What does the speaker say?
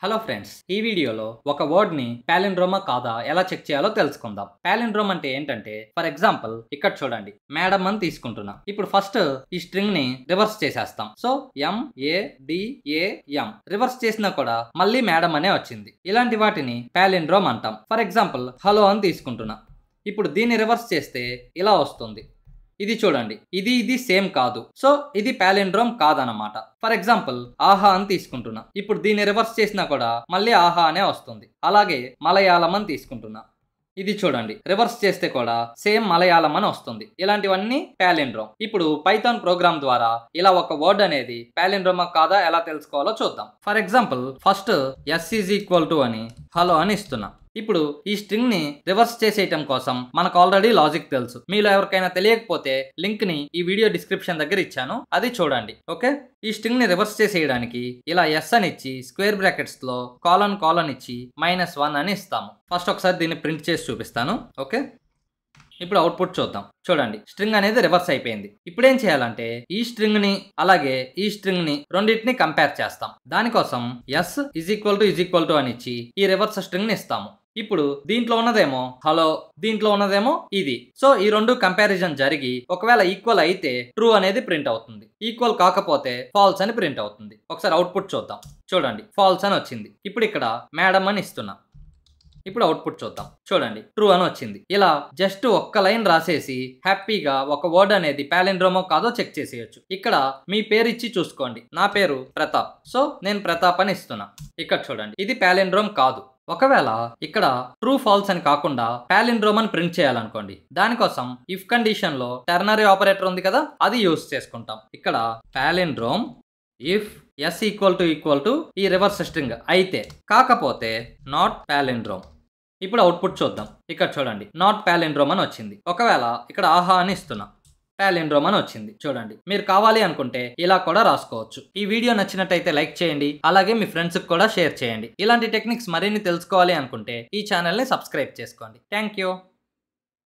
Hello friends, ఈ వీడియోలో ఒక వర్డ్ ని పాలిండ్రోమా కాదా ఎలా చెక్ చేయాలో తెలుసుకుందాం. పాలిండ్రోమ్ అంటే ఏంటంటే, ఫర్ ఎగ్జాంపుల్ ఇక్కడ చూడండి, మేడం అని తీసుకుంటున్నా. ఇప్పుడు ఫస్ట్ ఈ స్ట్రింగ్ ని రివర్స్ చేసేస్తాం. సో MADAM రివర్స్ చేసినా కూడా మళ్ళీ మేడం అనే వచ్చింది. ఇలాంటి వాటిని పాలిండ్రోమ్ అంటాం. ఫర్ ఎగ్జాంపుల్ హలో అని తీసుకుంటున్నా. ఇప్పుడు దీన్ని రివర్స్ చేస్తే ఇలా వస్తుంది. ఇది చూడండి, ఇది సేమ్ కాదు. సో ఇది పాలిండ్రోమ్ కాదనమాట. ఫర్ ఎగ్జాంపుల్ ఆహా అని తీసుకుంటున్నా. ఇప్పుడు దీన్ని రివర్స్ చేసినా కూడా మళ్ళీ ఆహా అనే వస్తుంది. అలాగే మలయాళం అని తీసుకుంటున్నా. ఇది చూడండి, రివర్స్ చేస్తే కూడా సేమ్ మలయాళం అని వస్తుంది. ఇలాంటివన్నీ పాలిండ్రోమ్. ఇప్పుడు పైథాన్ ప్రోగ్రామ్ ద్వారా ఇలా ఒక వర్డ్ అనేది పాలిండ్రోమా కాదా ఎలా తెలుసుకోవాలో చూద్దాం. ఫర్ ఎగ్జాంపుల్ ఫస్ట్ S అని హలో అని ఇస్తున్నా. ఇప్పుడు ఈ స్ట్రింగ్ ని రివర్స్ చేసేయటం కోసం మనకు ఆల్రెడీ లాజిక్ తెలుసు. మీలో ఎవరికైనా తెలియకపోతే లింక్ ని ఈ వీడియో డిస్క్రిప్షన్ దగ్గర ఇచ్చాను, అది చూడండి. ఓకే, ఈ స్ట్రింగ్ ని రివర్స్ చేసేయడానికి ఇలా ఎస్ అని ఇచ్చి స్క్వేర్ బ్రాకెట్స్ లో కోలన్ ఇచ్చి -1 అని ఇస్తాము. ఫస్ట్ ఒకసారి దీన్ని ప్రింట్ చేసి చూపిస్తాను. ఓకే, ఇప్పుడు అవుట్పుట్ చూద్దాం. చూడండి, స్ట్రింగ్ అనేది రివర్స్ అయిపోయింది. ఇప్పుడు ఏం చేయాలంటే ఈ స్ట్రింగ్ ని అలాగే ఈ స్ట్రింగ్ ని రెండింటిని కంపేర్ చేస్తాం. దానికోసం S అని ఇచ్చి ఈ రివర్స్ స్ట్రింగ్ ని ఇస్తాము. ఇప్పుడు దీంట్లో ఉన్నదేమో హలో, దీంట్లో ఉన్నదేమో ఇది. సో ఈ రెండు కంపారిజన్ జరిగి ఒకవేళ ఈక్వల్ అయితే ట్రూ అనేది ప్రింట్ అవుతుంది, ఈక్వల్ కాకపోతే ఫాల్స్ అని ప్రింట్ అవుతుంది. ఒకసారి అవుట్పుట్ చూద్దాం. చూడండి, ఫాల్స్ అని వచ్చింది. ఇప్పుడు ఇక్కడ మేడం అని ఇస్తున్నా. ఇప్పుడు అవుట్పుట్ చూద్దాం. చూడండి, ట్రూ అని వచ్చింది. ఇలా జస్ట్ ఒక్క లైన్ రాసేసి హ్యాపీగా ఒక వర్డ్ అనేది పాలిండ్రోమో కాదో చెక్ చేసేయచ్చు. ఇక్కడ మీ పేరు ఇచ్చి చూసుకోండి. నా పేరు ప్రతాప్. సో నేను ప్రతాప్ అని ఇస్తున్నా. ఇక్కడ చూడండి, ఇది పాలిండ్రోమ్ కాదు. ఒకవేళ ఇక్కడ ట్రూ ఫాల్స్ అని కాకుండా పాలిండ్రోమ్ అని ప్రింట్ చేయాలనుకోండి, దానికోసం ఇఫ్ కండిషన్ లో టెర్నరీ ఆపరేటర్ ఉంది కదా, అది యూజ్ చేసుకుంటాం. ఇక్కడ పాలిండ్రోమ్ ఇఫ్ S ఈ రివర్స్ స్ట్రింగ్ అయితే, కాకపోతే నాట్ పాలిండ్రోమ్. ఇప్పుడు అవుట్పుట్ చూద్దాం. ఇక్కడ చూడండి, నాట్ పాలిండ్రోమ్ అని వచ్చింది. ఒకవేళ ఇక్కడ ఆహా అని ఇస్తున్నా, పాలిండ్రోమ్ అని వచ్చింది. చూడండి, మీరు కావాలి అనుకుంటే ఇలా కూడా రాసుకోవచ్చు. ఈ వీడియో నచ్చినట్టయితే లైక్ చేయండి, అలాగే మీ ఫ్రెండ్స్కి కూడా షేర్ చేయండి. ఇలాంటి టెక్నిక్స్ మరిన్ని తెలుసుకోవాలి అనుకుంటే ఈ ఛానల్ని సబ్స్క్రైబ్ చేసుకోండి. Thank you.